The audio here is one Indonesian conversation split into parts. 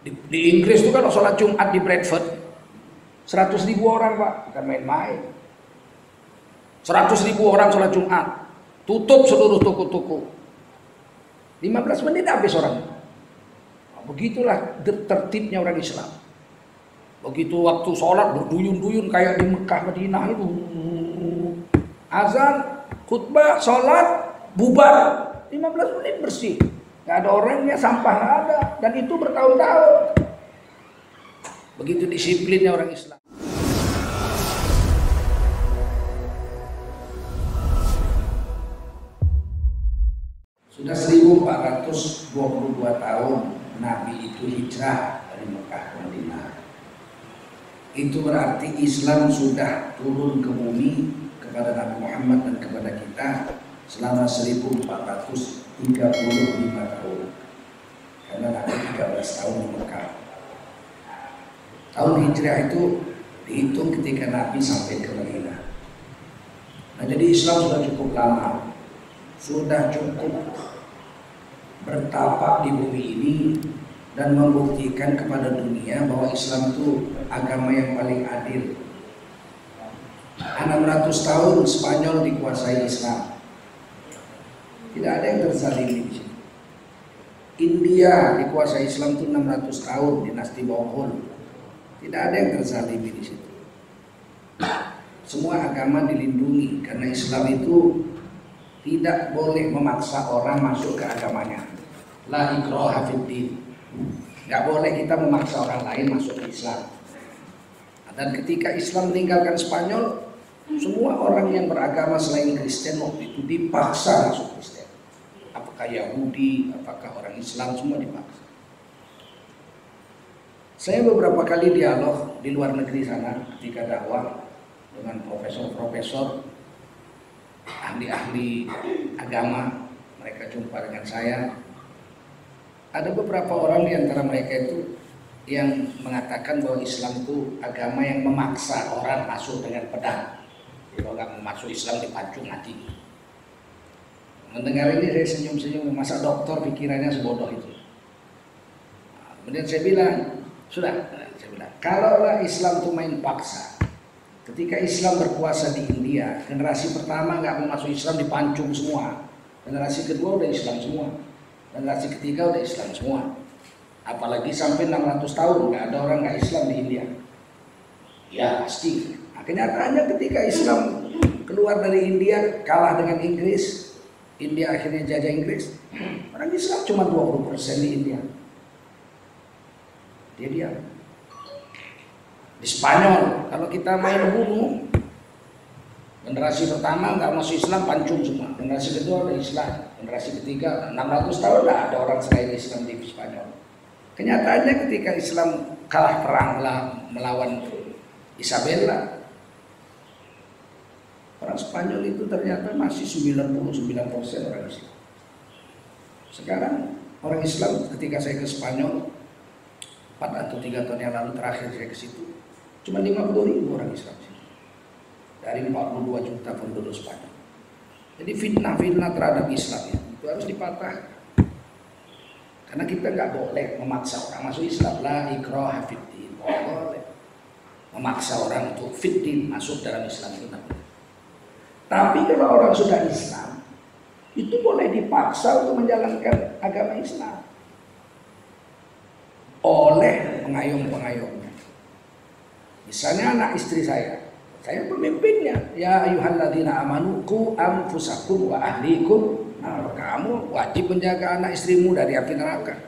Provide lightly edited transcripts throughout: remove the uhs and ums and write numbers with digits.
Di Inggris itu kan sholat Jumat di Bradford 100.000 orang Pak, bukan main-main. 100.000 orang sholat Jumat, tutup seluruh toko-toko, 15 menit habis orang. Nah, begitulah tertibnya orang Islam. Begitu waktu sholat berduyun-duyun kayak di Mekah Madinah itu, azan, khutbah, sholat, bubar, 15 menit bersih. Gak ada orangnya, sampah gak ada, dan itu bertahun-tahun. Begitu disiplinnya orang Islam. Sudah 1422 tahun Nabi itu hijrah dari Mekah ke Madinah. Itu berarti Islam sudah turun ke bumi kepada Nabi Muhammad dan kepada kita selama 1435 tahun. Karena Nabi 13 tahun di Mekah. Tahun hijrah itu dihitung ketika Nabi sampai ke Madinah. Nah, jadi Islam sudah cukup lama, sudah cukup bertapak di bumi ini dan membuktikan kepada dunia bahwa Islam itu agama yang paling adil. 600 tahun Spanyol dikuasai Islam, tidak ada yang terzalimi di sini. India dikuasai Islam itu 600 tahun, dinasti Mughal, tidak ada yang terzalimi di situ. Semua agama dilindungi karena Islam itu tidak boleh memaksa orang masuk ke agamanya. La ikraha fiddin. Gak boleh kita memaksa orang lain masuk ke Islam. Dan ketika Islam meninggalkan Spanyol, semua orang yang beragama selain Kristen waktu itu dipaksa masuk Kristen. Apakah Yahudi, apakah orang Islam, semua dipaksa. Saya beberapa kali dialog di luar negeri sana ketika dakwah dengan profesor-profesor, ahli-ahli agama, mereka jumpa dengan saya. Ada beberapa orang di antara mereka itu yang mengatakan bahwa Islam itu agama yang memaksa orang masuk dengan pedang. Kalau nggak mau masuk Islam dipancung mati. Mendengar ini saya senyum-senyum, masa dokter pikirannya sebodoh itu. Nah, kemudian saya bilang, saya bilang, kalaulah Islam itu main paksa, ketika Islam berkuasa di India, generasi pertama nggak mau masuk Islam dipancung semua, generasi kedua udah Islam semua, generasi ketiga udah Islam semua. Apalagi sampai 600 tahun nggak ada orang nggak Islam di India. Ya pasti. Nah, kenyataannya ketika Islam keluar dari India, kalah dengan Inggris, India akhirnya jajah Inggris, orang Islam cuma 20% di India. Dia diam. Di Spanyol, kalau kita main bunuh, generasi pertama nggak masuk Islam, pancung semua. Generasi kedua ada Islam, generasi ketiga 600 tahun nggak ada orang selain Islam di Spanyol. Kenyataannya ketika Islam kalah perang melawan Isabella, orang Spanyol itu ternyata masih 99% orang Islam. Sekarang orang Islam ketika saya ke Spanyol 4 atau 3 tahun yang lalu terakhir saya ke situ, cuma 50.000 orang Islam dari 42 juta penduduk Spanyol. Jadi fitnah-fitnah terhadap Islam itu harus dipatahkan. Karena kita nggak boleh memaksa orang masuk Islam. La ikraha fiddin. Nggak boleh memaksa orang untuk fiddin masuk dalam Islam itu. Tapi kalau orang sudah Islam, itu boleh dipaksa untuk menjalankan agama Islam oleh pengayom-pengayomnya. Misalnya anak istri saya pemimpinnya. Ya ayyuhalladzina amanu qu anfusakum wa ahlikum. Nah, kamu wajib menjaga anak istrimu dari api neraka.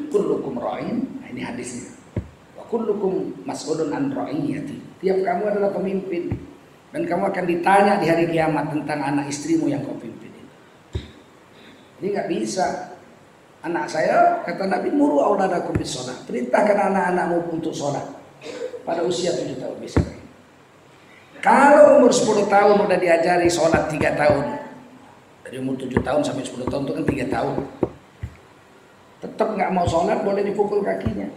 Kullukum ra'in. Nah, ini hadisnya. Wa kullukum mas'ulun an ra'iyati. Tiap kamu adalah pemimpin dan kamu akan ditanya di hari kiamat tentang anak istrimu yang kau pimpin. Ini nggak bisa. Anak saya, kata Nabi, muru auladakum bis shalah. Perintahkan anak-anakmu untuk sholat pada usia 7 tahun bisa. Kalau umur 10 tahun udah diajari sholat 3 tahun, dari umur 7 tahun sampai 10 tahun itu kan 3 tahun, tetap nggak mau sholat, boleh dipukul kakinya.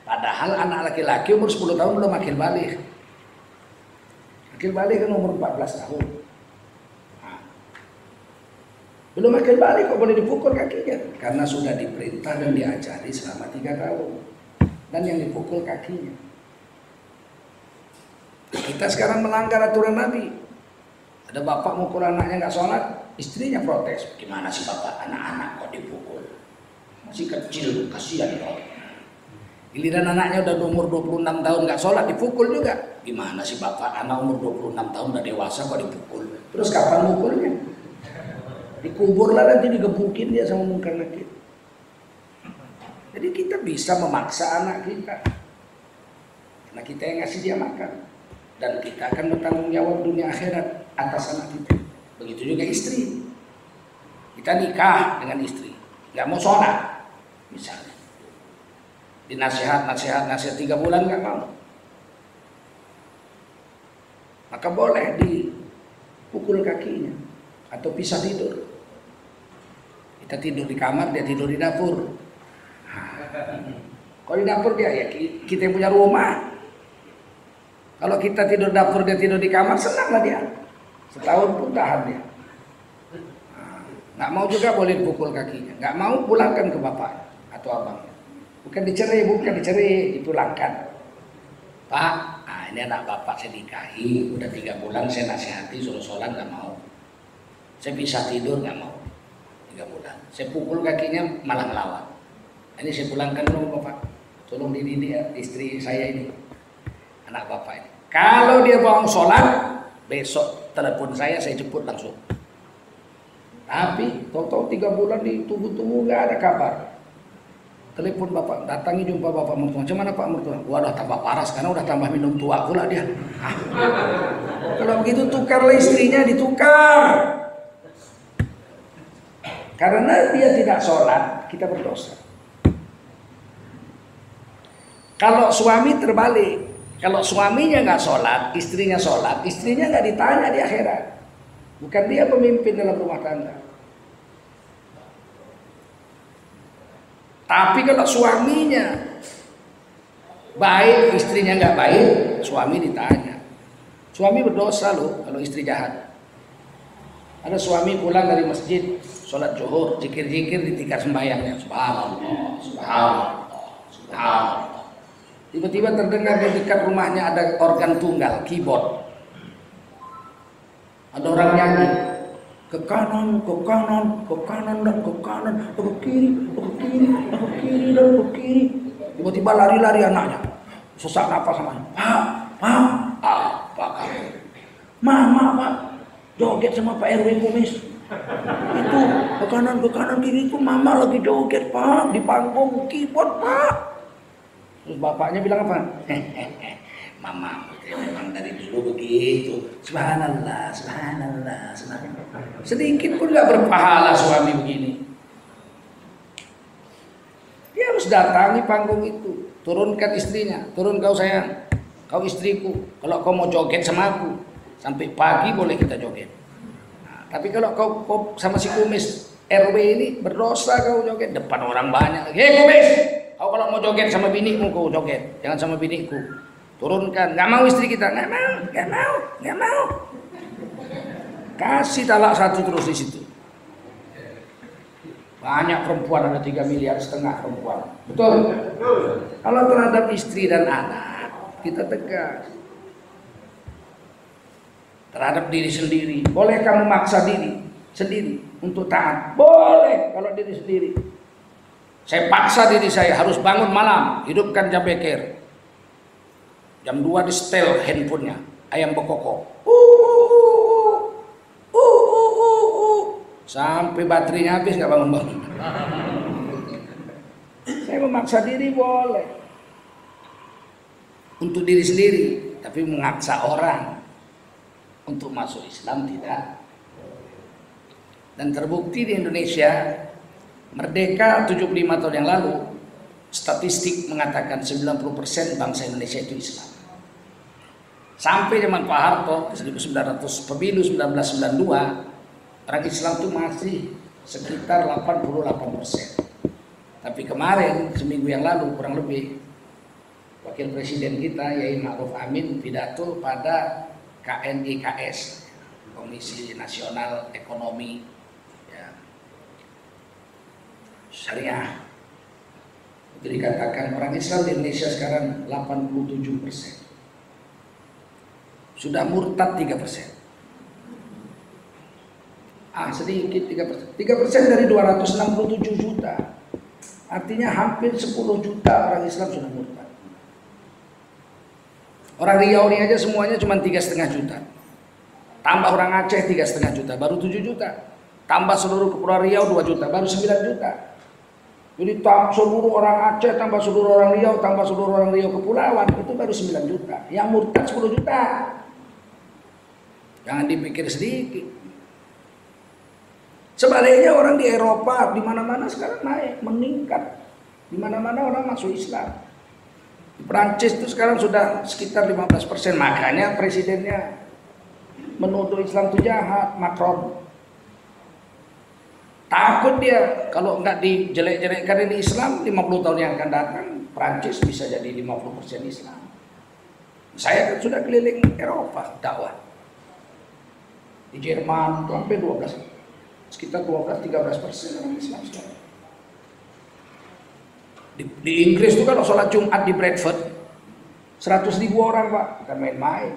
Padahal anak laki-laki umur 10 tahun belum akil balik. Akil balik kan umur 14 tahun. Nah, belum akil balik kok boleh dipukul kakinya? Karena sudah diperintah dan diajari selama 3 tahun. dan yang dipukul kakinya. Kita sekarang melanggar aturan Nabi. Ada bapak mukul anaknya nggak sholat, istrinya protes. Gimana sih bapak, anak-anak kok dipukul? Masih kecil, kasihan loh. Giliran anaknya udah umur 26 tahun nggak sholat, dipukul juga. Gimana sih bapak, anak umur 26 tahun udah dewasa kok dipukul? Terus kapan mukulnya? Dikubur lah, nanti digebukin dia sama munkar nakir. Jadi kita bisa memaksa anak kita, karena kita yang ngasih dia makan, dan kita akan bertanggung jawab dunia akhirat atas anak kita. Begitu juga istri. Kita nikah dengan istri, nggak mau sholat, misalnya, nasihat 3 bulan nggak mau, maka boleh dipukul kakinya atau pisah tidur. Kita tidur di kamar, dia tidur di dapur. Kalau di dapur dia, ya kita yang punya rumah. Kalau kita tidur dapur, dia tidur di kamar, senang lah dia. Setahun pun tahan dia. Nggak mau juga boleh dipukul kakinya. Nggak mau, pulangkan ke bapak atau abangnya. Bukan dicerai, dipulangkan. Pak, ini anak bapak saya nikahi, udah 3 bulan saya nasihati suruh sholat nggak mau. Saya bisa tidur nggak mau. 3 bulan. Saya pukul kakinya malah melawan. Ini saya pulangkan dulu bapak. Tolong dididik ya, istri saya ini, anak bapak ini. Kalau dia mau sholat, besok telepon saya jemput langsung. Tapi tahu-tahu 3 bulan ditunggu-tunggu nggak ada kabar. Telepon bapak, datangi jumpa bapak mertua. Macam mana pak mertua? Waduh, tambah parah sekarang, udah tambah minum tua pula dia. Kalau begitu tukarlah istrinya, ditukar. Karena dia tidak sholat, kita berdosa. Kalau suami terbalik, kalau suaminya nggak sholat, istrinya nggak ditanya di akhirat. Bukan dia pemimpin dalam rumah tangga. Tapi kalau suaminya baik, istrinya nggak baik, suami ditanya. Suami berdosa loh kalau istri jahat. Ada suami pulang dari masjid, sholat zuhur, zikir-zikir, ditikar sembahyangnya. Subhanallah, subhanallah, subhanallah. Tiba-tiba terdengar di dekat rumahnya ada organ tunggal, keyboard. Ada orang nyanyi, ke kanan, ke kanan, ke kanan dan ke kanan, ke kiri, ke kiri, ke kiri dan ke kiri. Tiba-tiba lari-lari anaknya, sesak nafas sama, Pak, apa kamu? Mama, Pak, joget sama Pak RW Kumis. Itu ke kanan, kiri itu mama lagi joget Pak, di panggung keyboard Pak. Terus bapaknya bilang apa? Mama memang dari dulu begitu. Subhanallah, subhanallah, subhanallah. Sedikit pun gak berpahala suami begini. Dia harus datangi panggung itu, turunkan istrinya, turun kau sayang, kau istriku. Kalau kau mau joget sama aku, sampai pagi boleh kita joget. Nah, tapi kalau kau sama si Kumis RW ini berdosa, kau joget depan orang banyak. Hei Kumis, kau kalau mau joget sama binimu kau joget, jangan sama biniku. Turunkan, nggak mau istri kita, nggak mau. Kasih talak 1 terus di situ. Banyak perempuan, ada 3,5 miliar perempuan. Betul? Kalau terhadap istri dan anak, kita tegas. Terhadap diri sendiri, boleh kamu maksa diri sendiri untuk taat? Boleh kalau diri sendiri. Saya paksa diri saya harus bangun malam, hidupkan jam beker. Jam 2 di setel handphonenya, ayam bekokok. Sampai baterainya habis nggak bangun-bangun. Saya memaksa diri boleh. Untuk diri sendiri, tapi memaksa orang untuk masuk Islam tidak. Dan terbukti di Indonesia, merdeka 75 tahun yang lalu, statistik mengatakan 90% bangsa Indonesia itu Islam. Sampai zaman Pak Harto 1900 pemilu 1992, orang Islam itu masih sekitar 88%. Tapi kemarin seminggu yang lalu kurang lebih Wakil Presiden kita Yai Ma'ruf Amin pidato pada KNIKS, Komisi Nasional Ekonomi ya, Syariah. Jadi katakan orang Islam di Indonesia sekarang 87%. Sudah murtad 3%. Sedikit 3%. 3% dari 267 juta. Artinya hampir 10 juta orang Islam sudah murtad. Orang Riau ini aja semuanya cuma 3,5 juta. Tambah orang Aceh 3,5 juta, baru 7 juta. Tambah seluruh Kepulauan Riau 2 juta, baru 9 juta. Jadi seluruh orang Aceh, tambah seluruh orang Riau, tambah seluruh orang Riau Kepulauan, itu baru 9 juta. Yang murtad 10 juta. Jangan dipikir sedikit. Sebaliknya orang di Eropa, di mana-mana sekarang naik, meningkat. Di mana-mana orang masuk Islam. Di Prancis itu sekarang sudah sekitar 15%. Makanya presidennya menuduh Islam itu jahat, Macron. Takut dia kalau nggak dijelek-jelekkan di Islam, 50 tahun yang akan datang Prancis bisa jadi 50% Islam. Saya kan sudah keliling Eropa dakwah. Di Jerman sampai 12, sekitar 12-13% orang Islam sekarang. Di Inggris itu kan sholat Jumat di Bradford 100.000 orang Pak, bukan main-main.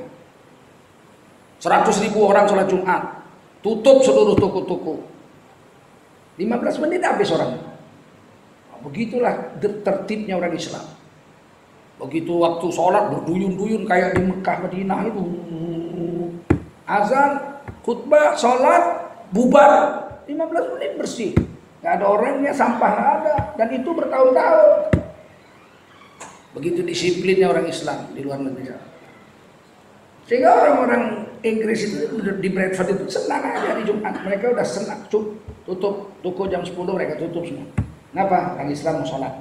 100.000 orang sholat Jumat, tutup seluruh toko-toko. 15 menit habis orang. Begitulah tertibnya orang Islam. Begitu waktu sholat berduyun-duyun kayak di Mekah Madinah itu. Azan, khutbah, sholat, bubar. 15 menit bersih. Gak ada orangnya, sampah gak ada. Dan itu bertahun-tahun. Begitu disiplinnya orang Islam di luar negeri. Sehingga orang-orang Inggris itu di Bradford itu senang aja di Jumat. Mereka udah senang. Tutup toko jam 10 mereka tutup semua. Kenapa? Orang Islam mau sholat.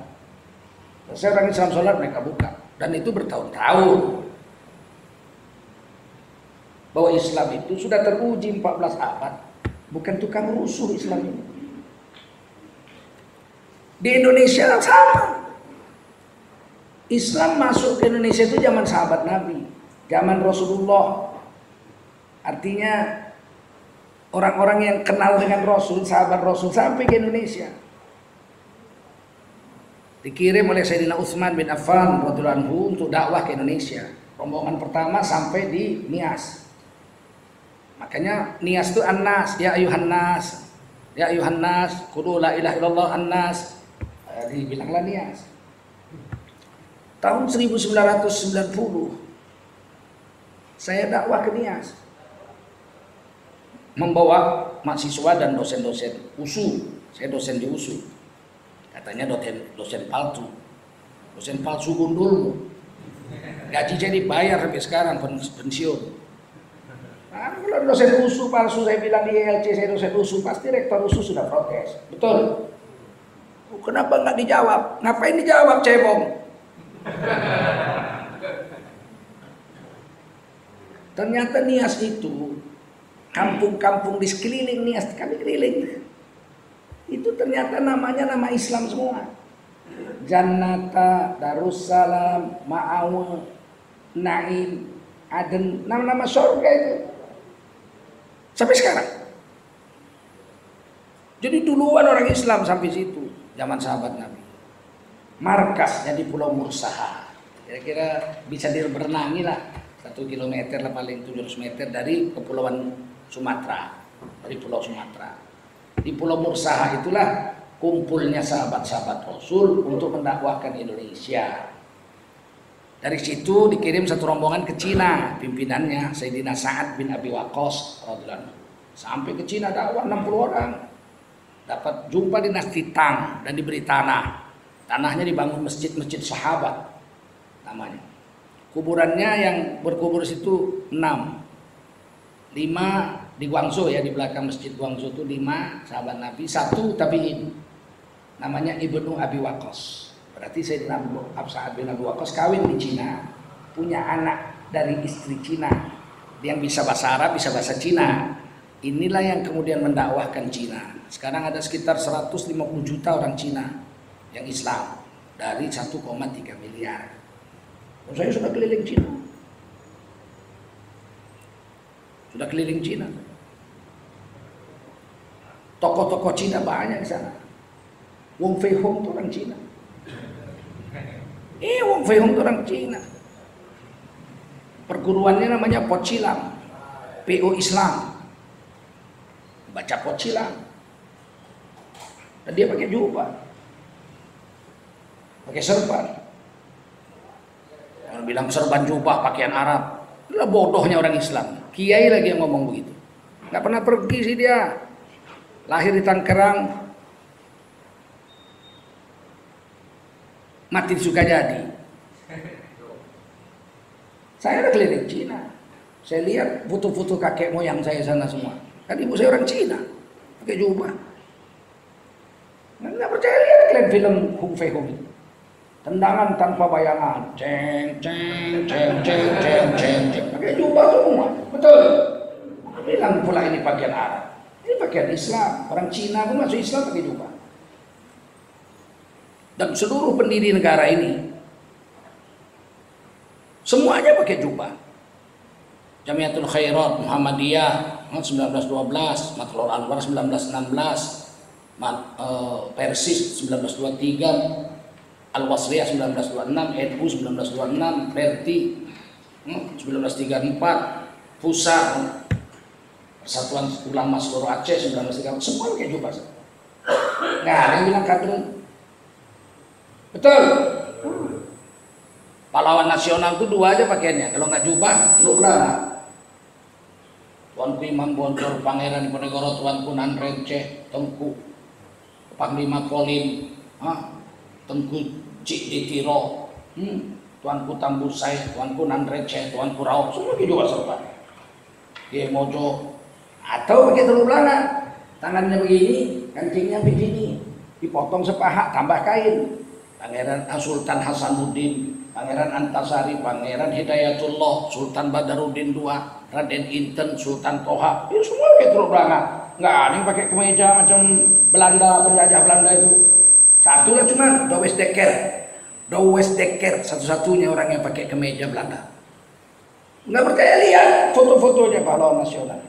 Selesai orang Islam sholat mereka buka. Dan itu bertahun-tahun. Bahwa Islam itu sudah teruji 14 abad. Bukan tukang rusuh Islam ini. Di Indonesia sama. Islam masuk ke Indonesia itu zaman sahabat Nabi, zaman Rasulullah. Artinya orang-orang yang kenal dengan Rasul, sahabat Rasul sampai ke Indonesia. Dikirim oleh Sayyidina Utsman bin Affan radhiyallahu anhu untuk dakwah ke Indonesia. Rombongan pertama sampai di Nias. Makanya Nias itu An-Nas, ya ayuhan nas. Ya ayuhan nas, qulu la ilaha illallah an-nas. Dibilanglah Nias. Tahun 1990 saya dakwah ke Nias. Membawa mahasiswa dan dosen-dosen USU. Saya dosen di USU. Katanya dosen palsu. Dosen palsu gundul. Gaji saya dibayar sampai sekarang pensiun. Nah, kalau dosen USU palsu saya bilang di ILC saya dosen USU, pasti rektor USU sudah protes. Betul. Kenapa nggak dijawab? Ngapain dijawab, cebong? Ternyata Nias itu kampung-kampung di sekeliling Nias, kami keliling. Itu ternyata namanya nama Islam semua. Jannata, Darussalam, Ma'awa, Naim, Aden, nama-nama surga itu. Sampai sekarang. Jadi duluan orang Islam sampai situ, zaman sahabat Nabi. Markasnya di Pulau Mursaha. Kira-kira bisa diberenangi lah. 1 kilometer lah paling 700 meter dari Kepulauan Sumatera. Dari Pulau Sumatera. Di Pulau Mursaha itulah kumpulnya sahabat-sahabat Rasul untuk mendakwahkan Indonesia. Dari situ dikirim satu rombongan ke Cina, pimpinannya Sayyidina Sa'ad bin Abi Waqqas radhiyallahu anhu. Sampai ke Cina dakwah 60 orang. Dapat jumpa dinasti Tang dan diberi tanah. Tanahnya dibangun masjid-masjid sahabat namanya. Kuburannya yang berkubur situ 6. 5 di Guangzhou ya, di belakang masjid Guangzhou itu 5 sahabat Nabi, 1 tabi'in. Namanya Ibnu Abi Waqqas. Berarti Sayyidina Sa'ad bin Abi Waqqas kawin di Cina, punya anak dari istri Cina yang bisa bahasa Arab, bisa bahasa Cina. Inilah yang kemudian mendakwahkan Cina. Sekarang ada sekitar 150 juta orang Cina yang Islam dari 1,3 miliar. Saya sudah keliling Cina. Sudah keliling Cina. Tokoh-tokoh Cina banyak di sana. Wong Fei Hong itu orang Cina. Wong Fei Hong itu orang Cina. Perguruannya namanya Pocilang, PO Islam. Baca Pocilang. Dan dia pakai jubah, pakai serban. Orang bilang serban jubah pakaian Arab. Itulah bodohnya orang Islam. Kiai lagi yang ngomong begitu. Nggak pernah pergi sih dia. Lahir di Tangerang, mati di Sukajadi. Saya udah keliling Cina. Saya lihat foto-foto kakek moyang saya sana semua. Kan ibu saya orang Cina, pakai jubah. Nggak percaya, lihat kalian film Hung Fei Hung. Tendangan tanpa bayangan, ceng ceng ceng ceng ceng ceng ceng. Pakai jubah semua, betul. Bilang pula ini pakaian Arab. Ini pakaian Islam. Orang Cina pun masuk Islam pakai jubah. Dan seluruh pendiri negara ini semuanya pakai jubah. Jamiatul Khairat Muhammadiyah 1912, Matlur Anwar 1916, Persis 1923, Al-Wasriyah 1926, NU 1926, Perti 1934, Pusa Persatuan Ulama Seluruh Aceh 1934, semua pakai jubah. Nah, ada yang bilang kadrun. Betul. Pahlawan nasional itu dua aja pakaiannya. Kalau nggak jubah, lu belana. Tuanku Imam Bonjol, Pangeran Diponegoro, Tuanku Nan Renceh, Tengku Panglima Kolim, Tengku Cik Ditiro, Tuanku Tambusai, Tuanku Nan Renceh, Tuanku Raub, semua pakai jubah serba. Dia mojo atau pakai telur belana, tangannya begini, kancingnya begini, dipotong sepaha, tambah kain. Pangeran Sultan Hasanuddin, Pangeran Antasari, Pangeran Hidayatullah, Sultan Badaruddin II, Raden Inten, Sultan Toha, itu semua pakai telur belakang. Nggak ada yang pakai kemeja macam Belanda, penjajah Belanda itu. Satu lah cuma Douwe Dekker, satu-satunya orang yang pakai kemeja Belanda. Nggak percaya, lihat foto-fotonya pahlawan nasional.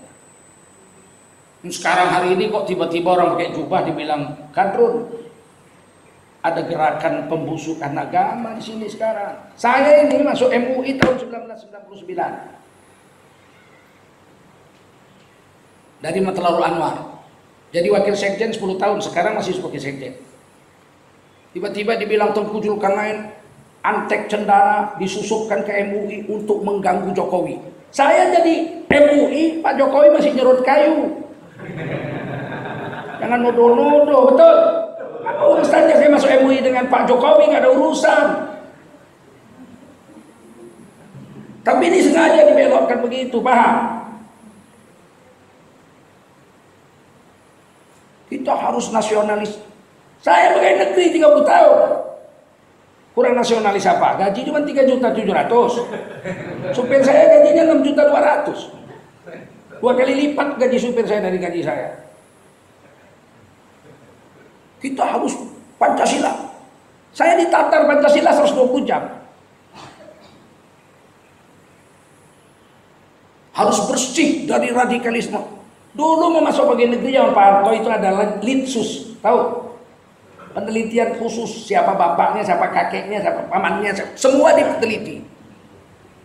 Sekarang hari ini kok tiba-tiba orang pakai jubah dibilang kadrun. Ada gerakan pembusukan agama di sini sekarang. Saya ini masuk MUI tahun 1999. Dari Matlaul Anwar. Jadi wakil sekjen 10 tahun, sekarang masih sebagai sekjen. Tiba-tiba dibilang Tengku Zulkarnain antek cendana disusupkan ke MUI untuk mengganggu Jokowi. Saya jadi MUI, Pak Jokowi masih nyerut kayu. Jangan nodo-nodo, betul. Apa urusannya saya masuk MUI dengan Pak Jokowi? Nggak ada urusan. Tapi ini sengaja dibelokkan begitu, paham? Kita harus nasionalis. Saya pegawai negeri 30 tahun. Kurang nasionalis apa? Gaji cuma 3.700.000. Supir saya gajinya 6.200.000. 2 kali lipat gaji supir saya dari gaji saya. Kita harus Pancasila. Saya ditatar Pancasila 120 jam. Harus bersih dari radikalisme. Dulu mau masuk pegawai negeri yang Pak Harto itu adalah litsus, tahu? Penelitian khusus, siapa bapaknya, siapa kakeknya, siapa pamannya, semua diteliti.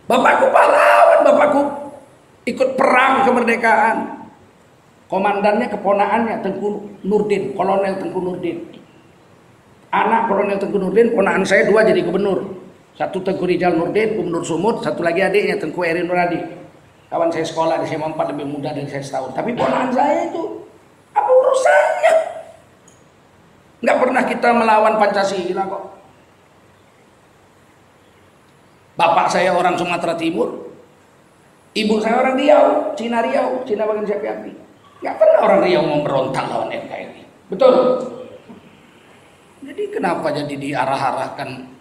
Bapakku pahlawan, bapakku ikut perang kemerdekaan. Komandannya keponaannya Tengku Nurdin, Kolonel Tengku Nurdin. Anak Kolonel Tengku Nurdin, ponaan saya 2 jadi gubernur. Satu Tengku Rizal Nurdin, Gubernur Sumut, satu lagi adiknya Tengku Eri Nuradi. Kawan saya sekolah di SMA 4 lebih muda dari saya setahun. Tapi ponaan saya itu apa urusannya? Nggak pernah kita melawan Pancasila kok. Bapak saya orang Sumatera Timur, ibu saya orang Riau, Cina bagian Siapi-Api. Nggak pernah orang Riau memberontak lawan NKRI. Betul? Jadi kenapa jadi diarah-arahkan?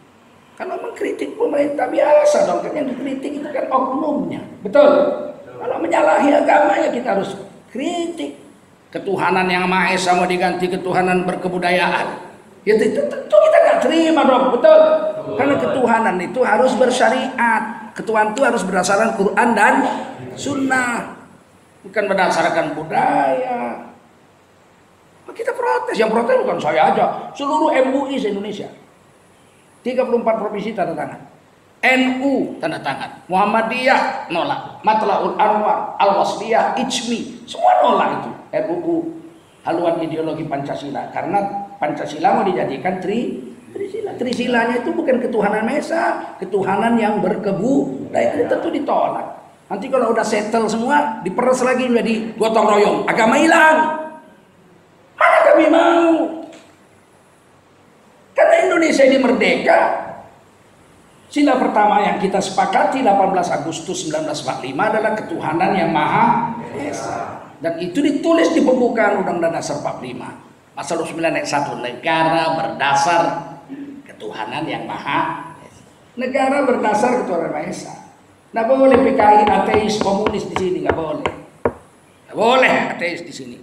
Kalau mengkritik pemerintah biasa dong, kan yang dikritik itu kan oknumnya. Betul? Kalau menyalahi agama ya kita harus kritik. Ketuhanan yang Maha Esa mau diganti ketuhanan berkebudayaan. Ya itu tentu kita nggak terima dong, betul? Karena ketuhanan itu harus bersyariat. Ketuhanan itu harus berdasarkan Quran dan Sunnah. Bukan berdasarkan budaya. Kita protes, yang protes bukan saya aja, seluruh MUI se-Indonesia. 34 provinsi tanda tangan. NU tanda tangan. Muhammadiyah nolak. Matlaul Anwar, Al-Wasliyah, Ijmi, semua nolak itu. RUU haluan ideologi Pancasila, karena Pancasila mau dijadikan Trisila. Trisilanya itu bukan ketuhanan Maha Esa, ketuhanan yang berkebudayaan, tentu ditolak. Nanti kalau udah settle semua, diperes lagi menjadi gotong royong, agama hilang. Mana kami mau? Karena Indonesia ini merdeka. Sila pertama yang kita sepakati 18 Agustus 1945 adalah ketuhanan yang Maha Esa. Dan itu ditulis di pembukaan Undang-Undang Dasar 45. Pasal 29 ayat 1, negara berdasar ketuhanan yang Maha Esa. Negara berdasar ketuhanan Maha Esa. Nggak boleh PKI ateis komunis di sini, nggak boleh. Nggak boleh ateis di sini.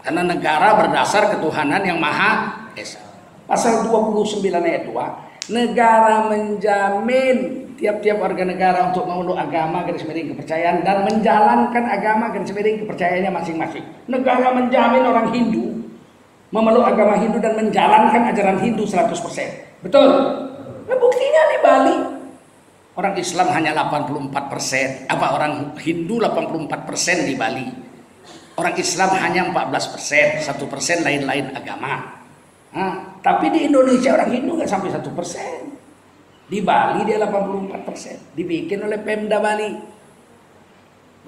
Karena negara berdasar ketuhanan yang Maha Esa. Pasal 29 ayat 2, negara menjamin tiap-tiap warga negara untuk memeluk agama garis miring kepercayaan dan menjalankan agama garis miring kepercayaannya masing-masing. Negara menjamin orang Hindu memeluk agama Hindu dan menjalankan ajaran Hindu 100%. Betul? Nah, buktinya di Bali. Orang Islam hanya 84%, orang Hindu 84% di Bali. Orang Islam hanya 14%, 1% lain-lain agama. Nah, tapi di Indonesia orang Hindu nggak sampai 1%. Di Bali dia 84%, dibikin oleh Pemda Bali.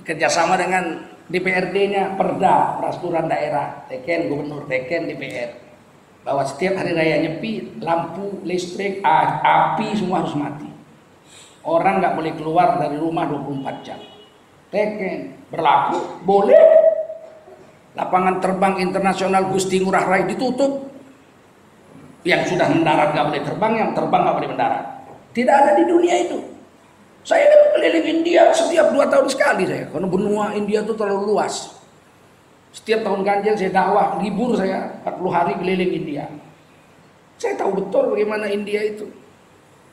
Bekerja sama dengan DPRD-nya, Perda, Peraturan Daerah, Teken, Gubernur Teken, DPR. Bahwa setiap hari raya Nyepi, lampu, listrik, api semua harus mati. Orang nggak boleh keluar dari rumah 24 jam. Teken berlaku, boleh. Lapangan terbang internasional Gusti Ngurah Rai ditutup. Yang sudah mendarat nggak boleh terbang, yang terbang nggak boleh mendarat. Tidak ada di dunia itu. Saya kan keliling India setiap 2 tahun sekali saya, karena benua India itu terlalu luas. Setiap tahun ganjil saya dakwah, libur saya 40 hari keliling India. Saya tahu betul bagaimana India itu.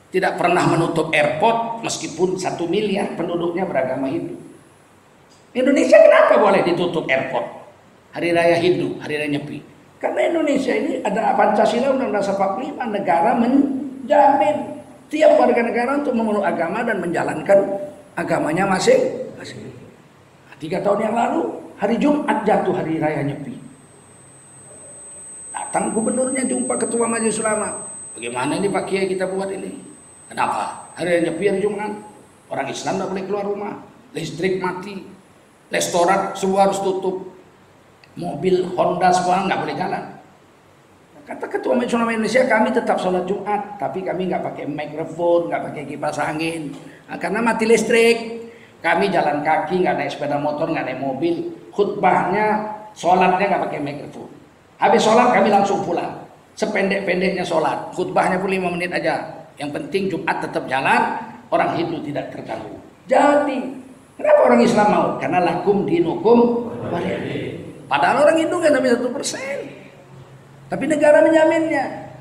Tidak pernah menutup airport meskipun 1 miliar penduduknya beragama Hindu. Indonesia kenapa boleh ditutup airport? Hari Raya Hindu, Hari Raya Nyepi. Karena Indonesia ini ada Pancasila Undang-Undang Dasar 45, negara menjamin tiap warga negara untuk memeluk agama dan menjalankan agamanya masing-masing. 3 tahun yang lalu, hari Jumat jatuh Hari Raya Nyepi. Datang gubernurnya jumpa ketua Majelis Ulama. Bagaimana ini Pak Kiai kita buat ini? Kenapa? Hari Raya Nyepi hari Jumat. Orang Islam tidak boleh keluar rumah. Listrik mati. Restoran semua harus tutup. Mobil Honda semua nggak boleh jalan. Kata Ketua Majelis Ulama Indonesia, kami tetap sholat Jumat, tapi kami nggak pakai mikrofon, nggak pakai kipas angin, karena mati listrik. Kami jalan kaki, nggak naik sepeda motor, nggak naik mobil. Khutbahnya, sholatnya nggak pakai mikrofon. Habis sholat kami langsung pulang. Sependek-pendeknya sholat, khutbahnya pun 5 menit aja. Yang penting Jumat tetap jalan, orang Hindu tidak terganggu. Jadi, kenapa orang Islam mau? Karena lakum dinukum waliyadin. Padahal orang Hindu nggak sampai 1%. Tapi negara menjaminnya.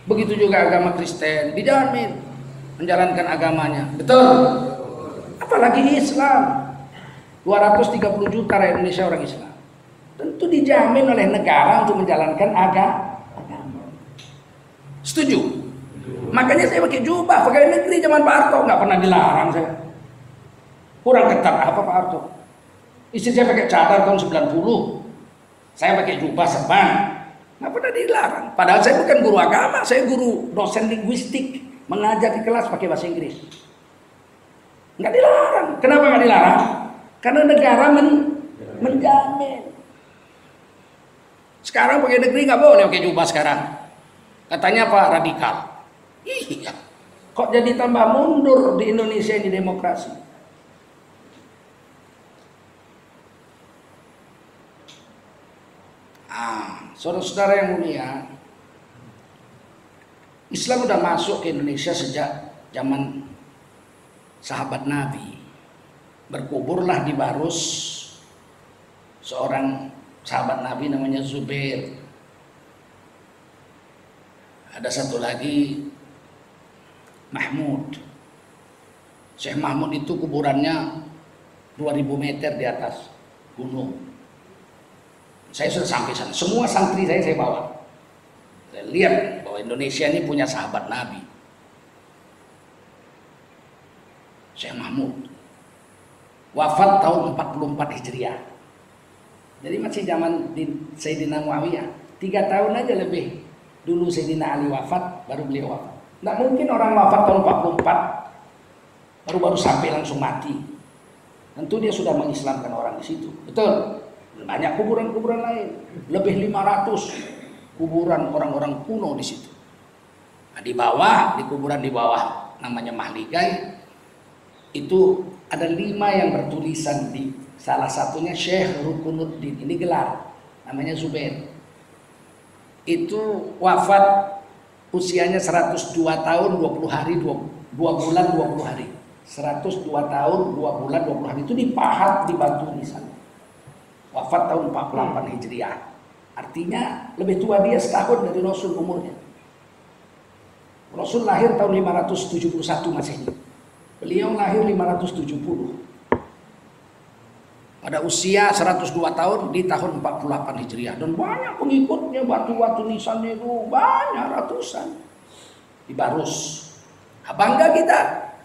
Begitu juga agama Kristen dijamin menjalankan agamanya. Betul? Apalagi Islam. 230 juta rakyat Indonesia orang Islam. Tentu dijamin oleh negara untuk menjalankan agama. Setuju? Makanya saya pakai jubah pegawai negeri zaman Pak Harto, nggak pernah dilarang saya. Kurang ketat apa Pak Harto? Istri saya pakai cadar tahun 90. Saya pakai jubah serban. Nggak pernah dilarang. Padahal saya bukan guru agama, saya guru dosen linguistik, mengajar di kelas pakai bahasa Inggris. Nggak dilarang. Kenapa nggak dilarang? Karena negara menjamin. Sekarang pakai negeri nggak boleh pakai jubah sekarang. Katanya Pak radikal. Iya. Kok jadi tambah mundur di Indonesia ini demokrasi? Saudara-saudara yang mulia, Islam udah masuk ke Indonesia sejak zaman sahabat Nabi. Berkuburlah di Barus seorang sahabat Nabi namanya Zubair. Ada satu lagi Mahmud. Syekh Mahmud itu kuburannya 2000 meter di atas gunung. Saya sudah sampai sana. Semua santri saya bawa. Saya lihat bahwa Indonesia ini punya sahabat Nabi, Syekh Mahmud, wafat tahun 44 Hijriah. Jadi masih zaman Sayyidina Muawiyah. 3 tahun aja lebih dulu Sayyidina Ali wafat, baru beliau wafat. Nggak mungkin orang wafat tahun 44 baru sampai langsung mati. Tentu dia sudah mengislamkan orang di situ. Betul. Banyak kuburan-kuburan lain, lebih 500 kuburan orang-orang kuno di situ. Nah, di bawah, di kuburan di bawah namanya Mahligai itu ada 5 yang bertulisan, di salah satunya Syekh Rukunuddin, ini gelar, namanya Zubair. Itu wafat usianya 102 tahun 20 hari 2 bulan 20 hari. 102 tahun 2 bulan 20 hari itu dipahat di batu nisan. Wafat tahun 48 Hijriah. Artinya lebih tua dia setahun dari Rasul umurnya. Rasul lahir tahun 571 Masehi. Beliau lahir 570. Pada usia 102 tahun di tahun 48 Hijriah. Dan banyak pengikutnya, batu-batu nisannya itu banyak, ratusan. Di Barus. Nah, bangga kita.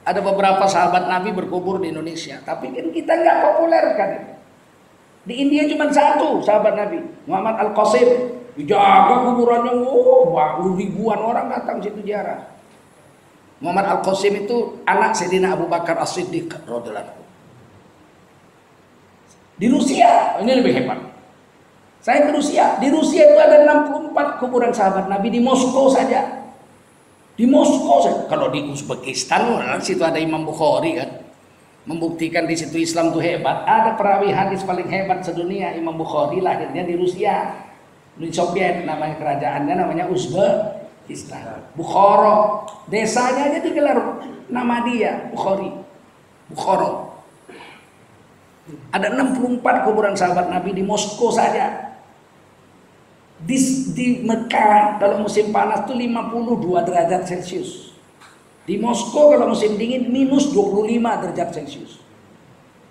Ada beberapa sahabat Nabi berkubur di Indonesia. Tapi kan kita nggak populer kan. Di India cuma 1 sahabat Nabi, Muhammad Al-Qasim. Dijaga kuburannya, ribuan orang datang situ ziarah. Muhammad Al-Qasim itu anak Sayyidina Abu Bakar As-Siddiq radhiyallahu anhu. Di Rusia, ini lebih hebat. Saya ke Rusia. Di Rusia itu ada 64 kuburan sahabat Nabi di Moskow saja. Di Moskow saja. Kalau di Uzbekistan, situ ada Imam Bukhari kan. Membuktikan di situ Islam itu hebat. Ada perawi hadis paling hebat sedunia, Imam Bukhari, lahirnya di Rusia. Di Soviet, namanya kerajaannya namanya Uzbekistan. Bukhara. Desanya aja digelar nama dia, Bukhari. Bukhara. Ada 64 kuburan sahabat Nabi di Moskow saja. Di Mekah kalau musim panas itu 52 derajat Celcius. Di Moskow kalau musim dingin minus 25 derajat Celcius.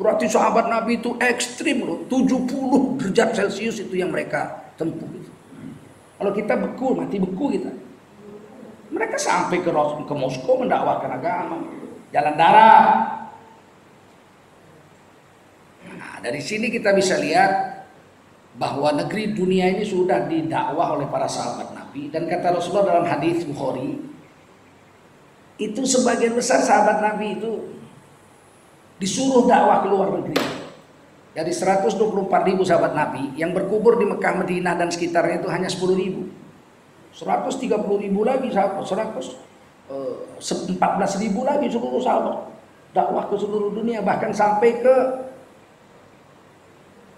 Berarti sahabat Nabi itu ekstrim loh. 70 derajat Celcius itu yang mereka tempuh. Kalau kita beku, mati beku kita. Mereka sampai ke Moskow mendakwahkan agama. Jalan darat. Nah, dari sini kita bisa lihat bahwa negeri dunia ini sudah didakwah oleh para sahabat Nabi. Dan kata Rasulullah dalam hadis Bukhari, itu sebagian besar sahabat Nabi itu disuruh dakwah ke luar negeri. Dari 124.000 sahabat Nabi yang berkubur di Mekah, Madinah dan sekitarnya itu hanya 10.000. 130.000 lagi sahabat, 14.000 lagi seluruh sahabat dakwah ke seluruh dunia, bahkan sampai ke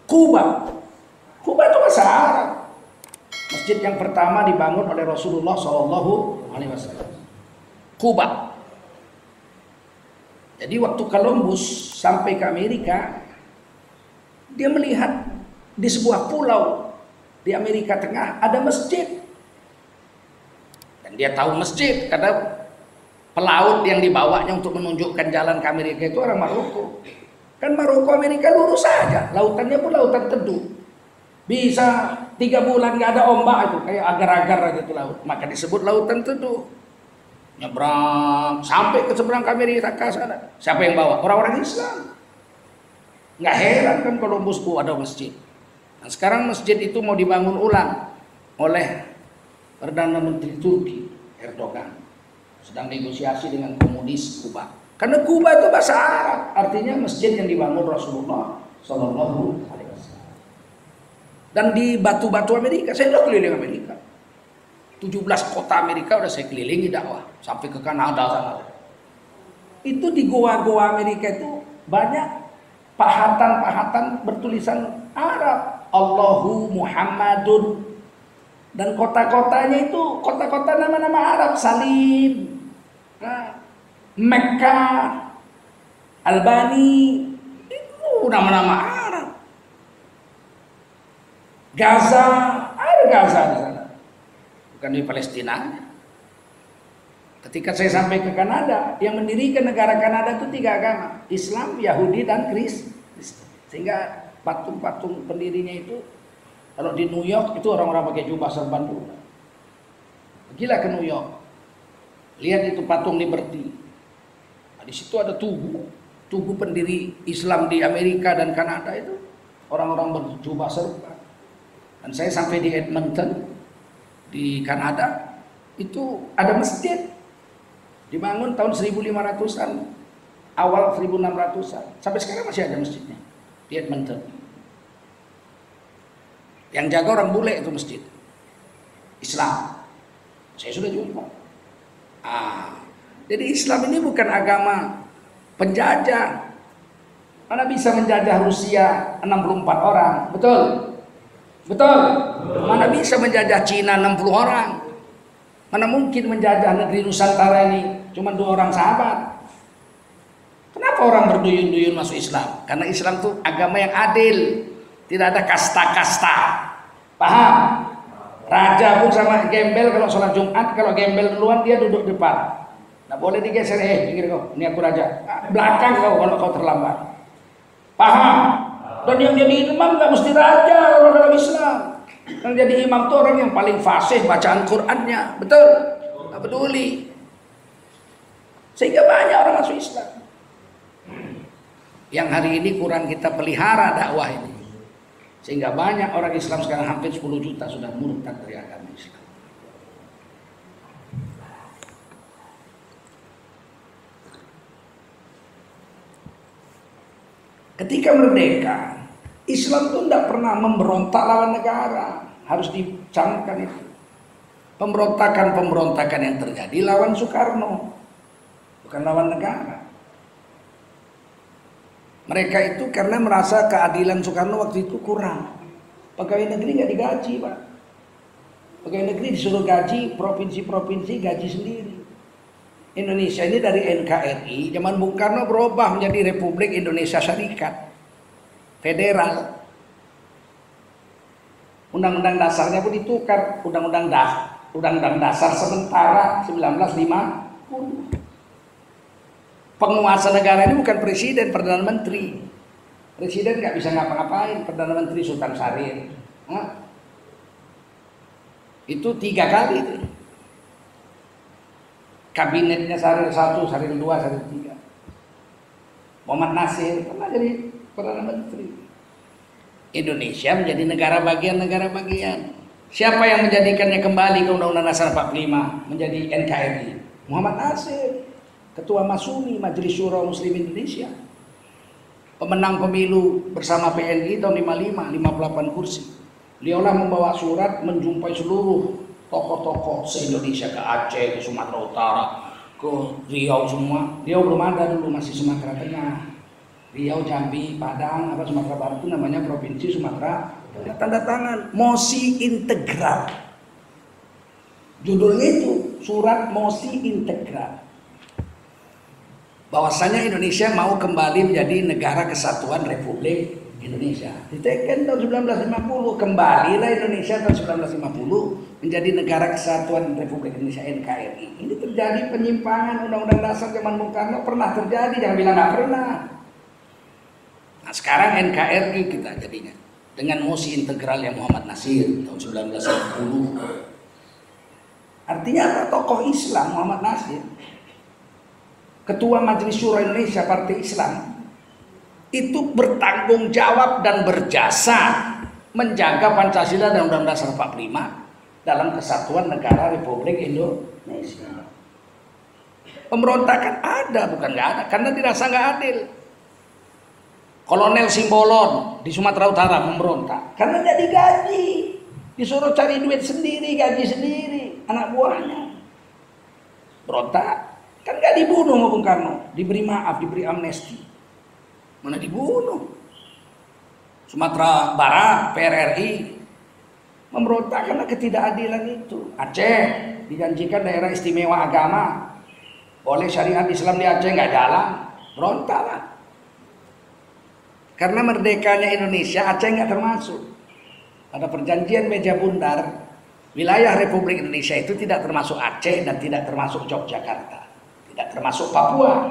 Kuba. Kuba itu bahasa Arab. Masjid yang pertama dibangun oleh Rasulullah SAW. Kuba. Jadi waktu Columbus sampai ke Amerika, dia melihat di sebuah pulau di Amerika Tengah ada masjid. Dan dia tahu masjid karena pelaut yang dibawanya untuk menunjukkan jalan ke Amerika itu orang Maroko. Kan Maroko Amerika lurus saja, lautannya pun lautan teduh. Bisa 3 bulan nggak ada ombak itu, kayak agar-agar aja itu laut. Maka disebut lautan teduh. Nyebrang sampai ke seberang ke Amerika ke sana. Siapa yang bawa? Orang-orang Islam. Nggak heran kan Columbus ada masjid. Nah, sekarang masjid itu mau dibangun ulang oleh Perdana Menteri Turki Erdogan. Sedang negosiasi dengan komunis Kuba. Karena Kuba itu bahasa Arab, artinya masjid yang dibangun Rasulullah Sallallahu Alaihi Wasallam. Dan di batu-batu Amerika, saya sudah keliling Amerika. 17 kota Amerika udah saya kelilingi dakwah sampai ke Kanada sana. Itu di goa-goa Amerika itu banyak pahatan-pahatan bertulisan Arab. Allahu Muhammadun. Dan kota-kotanya itu kota-kota nama-nama Arab. Salim, Mekah, Albani, itu nama-nama Arab. Gaza, ada Gaza di sana. Bukan di Palestina. Ketika saya sampai ke Kanada, yang mendirikan negara Kanada itu 3 agama, Islam, Yahudi, dan Kristen. Sehingga patung-patung pendirinya itu, kalau di New York itu orang-orang pakai jubah serban dulu. Gila ke New York. Lihat itu patung Liberty. Nah, di situ ada tugu pendiri Islam di Amerika dan Kanada itu. Orang-orang berjubah serupa. Dan saya sampai di Edmonton, di Kanada, itu ada masjid. Dibangun tahun 1500-an, awal 1600-an. Sampai sekarang masih ada masjidnya di Edmonton. Yang jaga orang bule itu masjid Islam. Saya sudah jumpa. Jadi Islam ini bukan agama penjajah. Mana bisa menjajah Rusia 64 orang, betul? Betul? Mana bisa menjajah Cina 60 orang? Mana mungkin menjajah negeri Nusantara ini cuma 2 orang sahabat? Kenapa orang berduyun-duyun masuk Islam? Karena Islam itu agama yang adil. Tidak ada kasta-kasta. Paham? Raja pun sama gembel kalau sholat Jumat, kalau gembel duluan dia duduk depan. Nggak boleh digeser, pinggir kau, ini aku raja. Belakang kau kalau kau terlambat. Paham? Dan yang jadi imam nggak mesti raja kalau dalam Islam. Yang jadi imam itu orang yang paling fasih bacaan Qur'annya, betul? Nggak peduli. Sehingga banyak orang masuk Islam. Yang hari ini kurang kita pelihara dakwah ini. Sehingga banyak orang Islam sekarang hampir 10 juta sudah murtad dari agama Islam. Ketika merdeka, Islam itu tidak pernah memberontak lawan negara. Harus dicamkan itu. Pemberontakan yang terjadi lawan Soekarno, bukan lawan negara. Mereka itu karena merasa keadilan Soekarno waktu itu kurang. Pegawai negeri nggak digaji, Pak. Pegawai negeri disuruh gaji provinsi-provinsi gaji sendiri. Indonesia ini dari NKRI, zaman Bung Karno berubah menjadi Republik Indonesia Syarikat, federal. Undang-undang dasarnya pun ditukar, undang-undang dasar sementara 1950. Penguasa negara ini bukan presiden, perdana menteri. Presiden nggak bisa ngapa-ngapain, perdana menteri Sultan Syahrir. Itu 3 kali itu. Kabinetnya Syahrir 1, Syahrir 2, Syahrir 3. Muhammad Nasir pernah jadi perdana menteri. Indonesia menjadi negara bagian. Siapa yang menjadikannya kembali ke Undang-Undang Dasar 45 menjadi NKRI? Muhammad Nasir. Ketua Masumi, Majelis Syura Muslim Indonesia. Pemenang pemilu bersama PNI tahun 55, 58 kursi. Beliaulah membawa surat menjumpai seluruh tokoh-tokoh se-Indonesia, ke Aceh, ke Sumatera Utara, ke Riau semua. Riau belum ada dulu, masih Sumatera Tengah. Riau, Jambi, Padang, Sumatera Barat itu namanya Provinsi Sumatera. Tanda tangan mosi integral. Judulnya itu surat mosi integral. Bahwasanya Indonesia mau kembali menjadi negara kesatuan Republik Indonesia. Diteken tahun 1950, kembalilah Indonesia tahun 1950 menjadi negara kesatuan Republik Indonesia NKRI. Ini terjadi penyimpangan Undang-Undang Dasar zaman Bung Karno, pernah terjadi, jangan bilang nggak pernah. Nah sekarang NKRI kita jadinya dengan mosi integral yang Muhammad Nasir tahun 1950. Artinya apa? Tokoh Islam Muhammad Nasir, Ketua Majelis Syura Indonesia Partai Islam, itu bertanggung jawab dan berjasa menjaga Pancasila dan Undang-Undang Dasar 45 dalam kesatuan negara Republik Indonesia. Pemberontakan ada, bukan nggak ada, karena dirasa nggak adil. Kolonel Simbolon di Sumatera Utara memberontak karena nggak digaji, disuruh cari duit sendiri, gaji sendiri, anak buahnya. Berontak. Kan gak dibunuh sama Bung Karno, diberi maaf, diberi amnesti. Mana dibunuh? Sumatera Barat, PRRI memberontak karena ketidakadilan itu. Aceh dijanjikan daerah istimewa agama, boleh syariat Islam di Aceh, nggak jalan, berontak lah. Karena merdekanya Indonesia, Aceh nggak termasuk. Pada perjanjian Meja Bundar, wilayah Republik Indonesia itu tidak termasuk Aceh dan tidak termasuk Yogyakarta. Tidak termasuk Papua,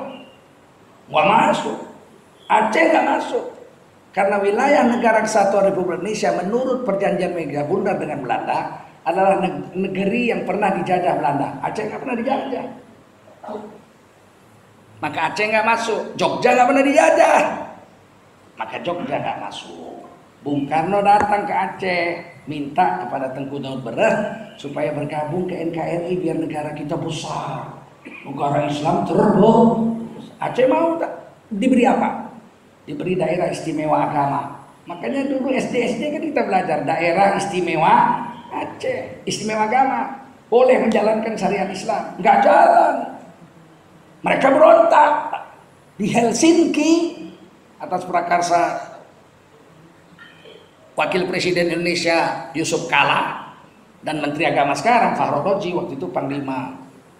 nggak masuk. Aceh nggak masuk, karena wilayah negara kesatuan Republik Indonesia menurut perjanjian Meja Bundar dengan Belanda adalah negeri yang pernah dijajah Belanda. Aceh nggak pernah dijajah. Maka Aceh nggak masuk. Jogja nggak pernah dijajah. Maka Jogja nggak masuk. Bung Karno datang ke Aceh, minta kepada Tengku Daud Bereh supaya bergabung ke NKRI biar negara kita besar. Negara Islam terus. Aceh mau tak? Diberi apa? Diberi daerah istimewa agama. Makanya dulu SD kan kita belajar daerah istimewa Aceh, istimewa agama. Boleh menjalankan syariat Islam, nggak jalan. Mereka berontak di Helsinki atas prakarsa Wakil Presiden Indonesia Yusuf Kala dan Menteri Agama sekarang Fahru Roji, waktu itu Panglima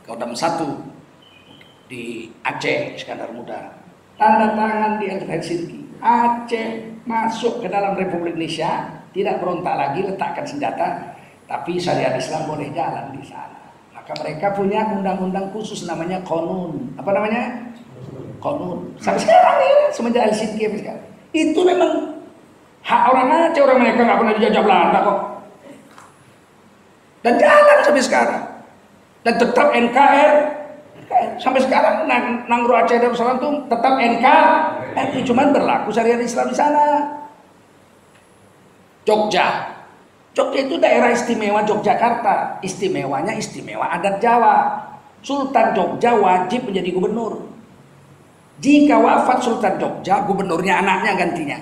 Kodam 1 di Aceh, Iskandar Muda. Tanda tangan di Helsinki. Aceh masuk ke dalam Republik Indonesia, tidak berontak lagi, letakkan senjata, tapi syariat Islam boleh jalan di sana. Maka mereka punya undang-undang khusus namanya Konun. Apa namanya? Konun. Sampai sekarang ya, semenjak Helsinki sampai sekarang. Itu memang hak orang Aceh, orang mereka nggak pernah dijajah Belanda kok. Dan jalan sampai sekarang. Dan tetap NKRI. Sampai sekarang Nangro Aceh Darussalam itu tetap NKRI, cuman berlaku syariat Islam di sana. Jogja itu daerah istimewa Yogyakarta. Istimewanya istimewa adat Jawa. Sultan Jogja wajib menjadi gubernur. Jika wafat Sultan Jogja, gubernurnya anaknya gantinya,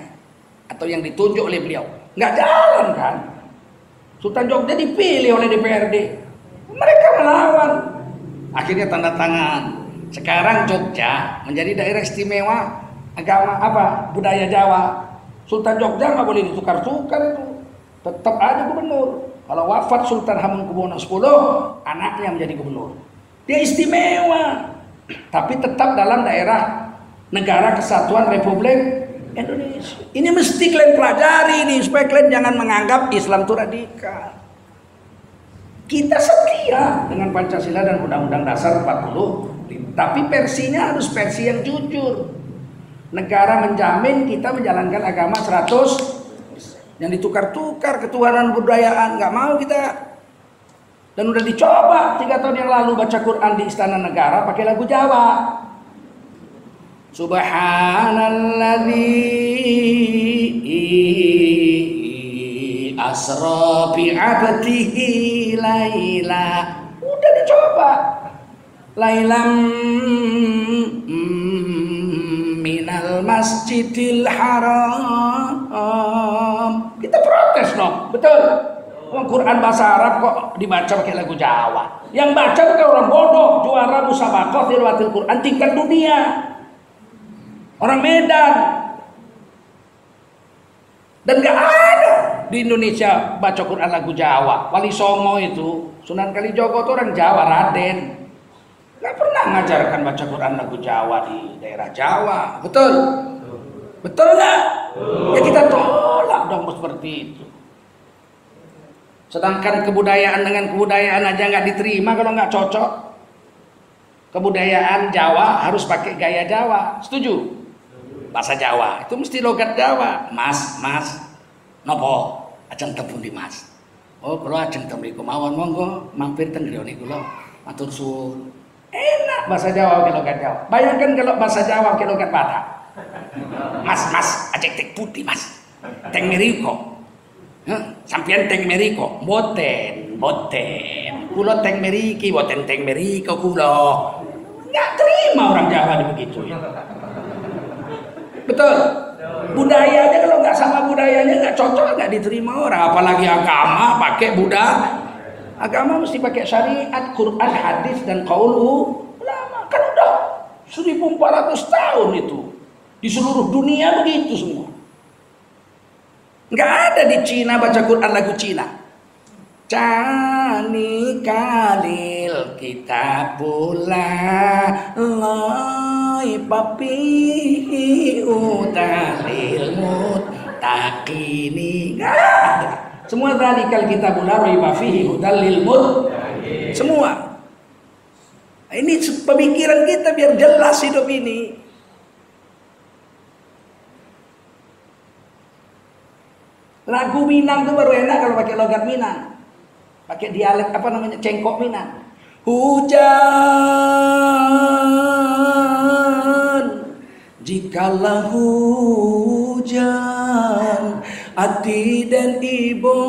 atau yang ditunjuk oleh beliau. Nggak jalan kan? Sultan Jogja dipilih oleh DPRD. Mereka melawan. Akhirnya tanda tangan. Sekarang Jogja menjadi daerah istimewa agama budaya Jawa. Sultan Jogja nggak boleh ditukar-tukar itu. Tetap ada gubernur. Kalau wafat Sultan Hamengkubuwono X, anaknya menjadi gubernur. Dia istimewa. Tapi tetap dalam daerah Negara Kesatuan Republik Indonesia. Ini mesti kalian pelajari nih supaya kalian jangan menganggap Islam itu radikal. Kita setia dengan Pancasila dan Undang-Undang Dasar 45, tapi versinya harus versi yang jujur. Negara menjamin kita menjalankan agama 100%. Yang ditukar-tukar ketuhanan budayaan, nggak mau kita. Dan udah dicoba 3 tahun yang lalu baca Quran di Istana Negara pakai lagu Jawa. Subhanalladzi asra bi 'abdihi laila. Udah dicoba. Lailam minal masjidil haram. Kita protes dong, betul. Quran bahasa Arab kok dibaca pakai lagu Jawa. Yang baca bukan orang bodoh, juara musabaqah tilawatil Quran tingkat dunia. Orang Medan. Dan gak ada di Indonesia baca Quran lagu Jawa. Wali Songo itu, Sunan Kalijogo itu orang Jawa, Raden. Gak pernah ngajarkan baca Quran lagu Jawa di daerah Jawa. Betul? Betul gak? Ya kita tolak dong seperti itu. Sedangkan kebudayaan dengan kebudayaan aja nggak diterima kalau nggak cocok. Kebudayaan Jawa harus pakai gaya Jawa. Setuju? Bahasa Jawa itu mesti logat Jawa. Mas, nopo ajeng temu di Mas. Oh, kalau ajeng temu iku mawon monggo mampir teng griya niku lho. Matur suwun. Enak bahasa Jawa pakai logat Jawa. Bayangkan kalau bahasa Jawa pakai logat Batak. Mas, ajeng tek putih Mas. Teng mriko. Sampian teng meriko, boten. Kulo teng meriki, boten teng meriko kulo. Nggak terima orang Jawa begitu ya. Betul. Budayanya kalau nggak sama budayanya nggak cocok, nggak diterima orang. Apalagi agama pakai budaya. Agama mesti pakai syariat, Quran, hadis dan qaulu ulama. Kan udah 1400 tahun itu. Di seluruh dunia begitu semua. Nggak ada di Cina baca Quran lagu Cina. Cani kalil kita pula loi papi utalil mutakini. Nggak ada. Semua dalikal kita pula loi papi utalil mut. Semua. Ini pemikiran kita biar jelas hidup ini. Lagu Minang itu baru enak kalau pakai logat Minang. Pakai dialek apa namanya, cengkok Minang. Hujan, jikalau hujan, ati dan ibu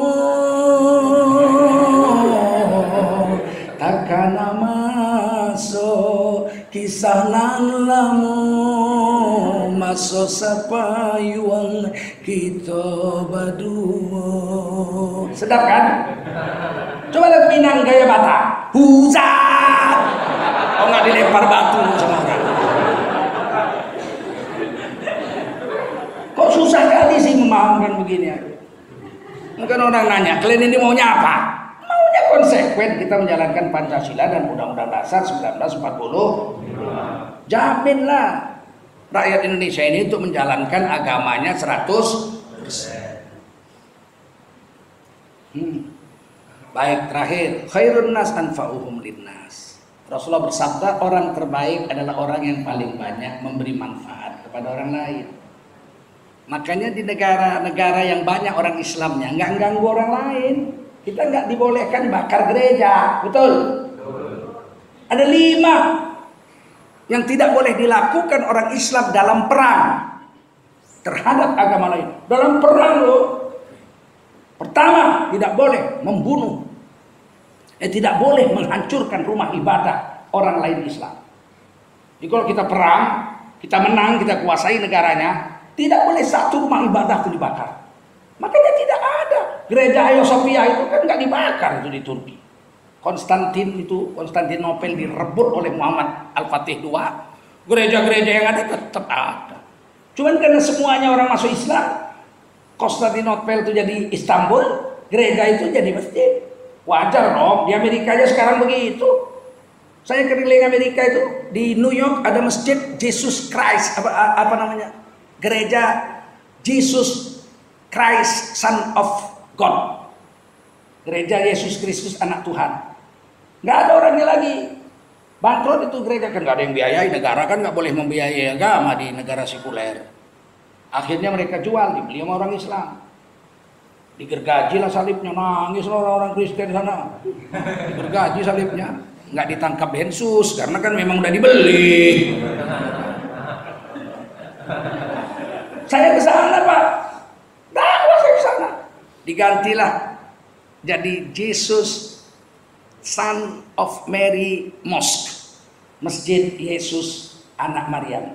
takkan masuk kisah nan lamu masuk sapayuang kita berdua. Sedap kan? Coba lihat Minang gaya Batak. Hujan. Oh nggak dilempar batu sama orang. Kok susah kali sih memahamkan begini. Mungkin orang nanya, kalian ini maunya apa? Maunya konsekuen kita menjalankan Pancasila dan Undang-Undang Dasar 1945. Jaminlah rakyat Indonesia ini untuk menjalankan agamanya 100%. Baik, terakhir, khairun nas anfa'uhum linnas. Rasulullah bersabda, orang terbaik adalah orang yang paling banyak memberi manfaat kepada orang lain. Makanya di negara-negara yang banyak orang Islamnya nggak ganggu orang lain. Kita nggak dibolehkan bakar gereja, betul? Ada 5 yang tidak boleh dilakukan orang Islam dalam perang terhadap agama lain. Dalam perang loh. Pertama, tidak boleh membunuh. Tidak boleh menghancurkan rumah ibadah orang lain Islam. Jadi kalau kita perang, kita menang, kita kuasai negaranya, tidak boleh satu rumah ibadah itu dibakar. Makanya tidak ada. Gereja Hagia Sophia itu kan nggak dibakar itu di Turki. Konstantinopel direbut oleh Muhammad Al-Fatih II. Gereja-gereja yang ada tetap ada. Cuman karena semuanya orang masuk Islam, Konstantinopel itu jadi Istanbul, gereja itu jadi masjid. Wajar dong, di Amerika aja sekarang begitu. Saya keliling Amerika itu, di New York ada masjid Jesus Christ, apa namanya? Gereja Jesus Christ Son of God. Gereja Yesus Kristus anak Tuhan. Nggak ada orangnya lagi. Bangkrut itu gereja, kan nggak ada yang biayai. Negara kan nggak boleh membiayai agama di negara sekuler. Akhirnya mereka jual, dibeli sama orang Islam. Digergaji lah salibnya, nangis orang-orang Kristen sana. Digergaji salibnya, nggak ditangkap Densus karena kan memang udah dibeli. Saya ke sana Pak, dakwah saya ke sana. Digantilah jadi Jesus Son of Mary Mosque, Masjid Yesus Anak Maryam.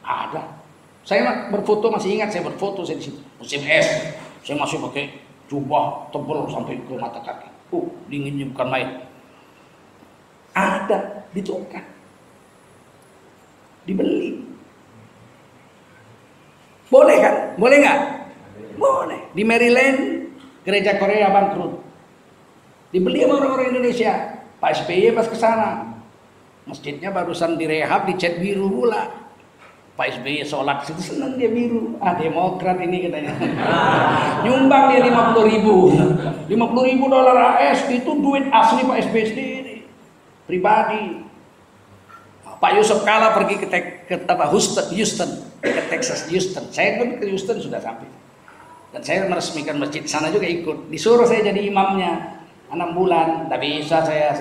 Ada. Saya berfoto, masih ingat saya berfoto saya di situ. Musim es, saya masih pakai jubah tebal sampai ke mata kaki. Dinginnya bukan main. Ada, ditukar, dibeli. Boleh kan? Boleh nggak? Boleh. Di Maryland, gereja Korea bangkrut. Dibeli sama orang-orang Indonesia. Pak SBY pas ke sana. Masjidnya barusan direhab, dicat biru pula. Pak SBY sholat situ senang dia biru. Demokrat ini katanya. Nyumbang dia 50.000 $50.000 AS itu duit asli Pak SBY sendiri, pribadi. Pak Yusuf Kala pergi ke Houston, ke Texas Houston. Saya pun ke Houston sudah sampai. Dan saya meresmikan masjid sana juga ikut. Disuruh saya jadi imamnya 6 bulan. Tidak bisa saya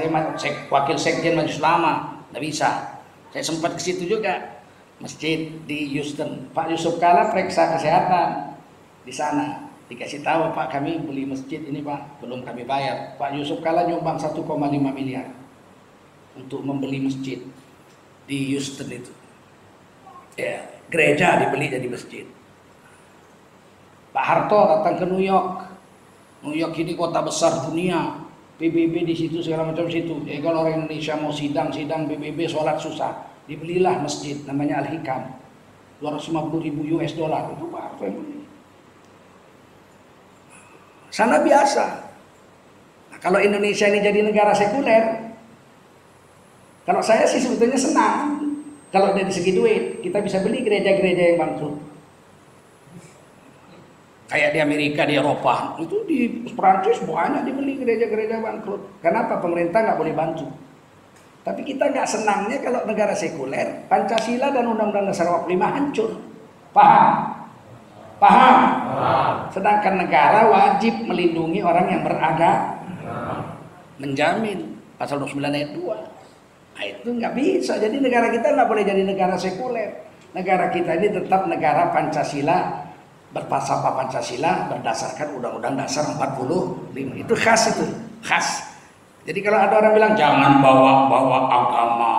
wakil sekjen Majelis Ulama. Tidak bisa. Saya sempat ke situ juga. Masjid di Houston, Pak Yusuf Kala periksa kesehatan di sana, dikasih tahu Pak kami beli masjid ini Pak, belum kami bayar. Pak Yusuf Kala nyumbang 1,5 miliar untuk membeli masjid di Houston itu. Ya, gereja dibeli jadi masjid. Pak Harto datang ke New York. New York ini kota besar dunia. PBB di situ segala macam situ. Ya, kalau orang Indonesia mau sidang PBB sholat susah. Dibelilah masjid namanya Al-Hikam, $250.000 itu Pak Harto yang beli. Sana biasa. Nah, kalau Indonesia ini jadi negara sekuler, kalau saya sih sebetulnya senang. Kalau dari segi duit, kita bisa beli gereja-gereja yang bangkrut. Kayak di Amerika, di Eropa, itu di Perancis banyak dibeli gereja-gereja bangkrut. Kenapa? Pemerintah nggak boleh bantu. Tapi kita nggak senangnya kalau negara sekuler, Pancasila dan Undang-Undang Dasar 45 hancur. Paham? Paham? Sedangkan negara wajib melindungi orang yang beragama. Menjamin pasal 29 ayat 2. Nah, itu nggak bisa. Jadi negara kita nggak boleh jadi negara sekuler. Negara kita ini tetap negara Pancasila, berfalsafah Pancasila berdasarkan Undang-Undang Dasar 45. Itu khas itu, khas. Jadi kalau ada orang bilang jangan bawa agama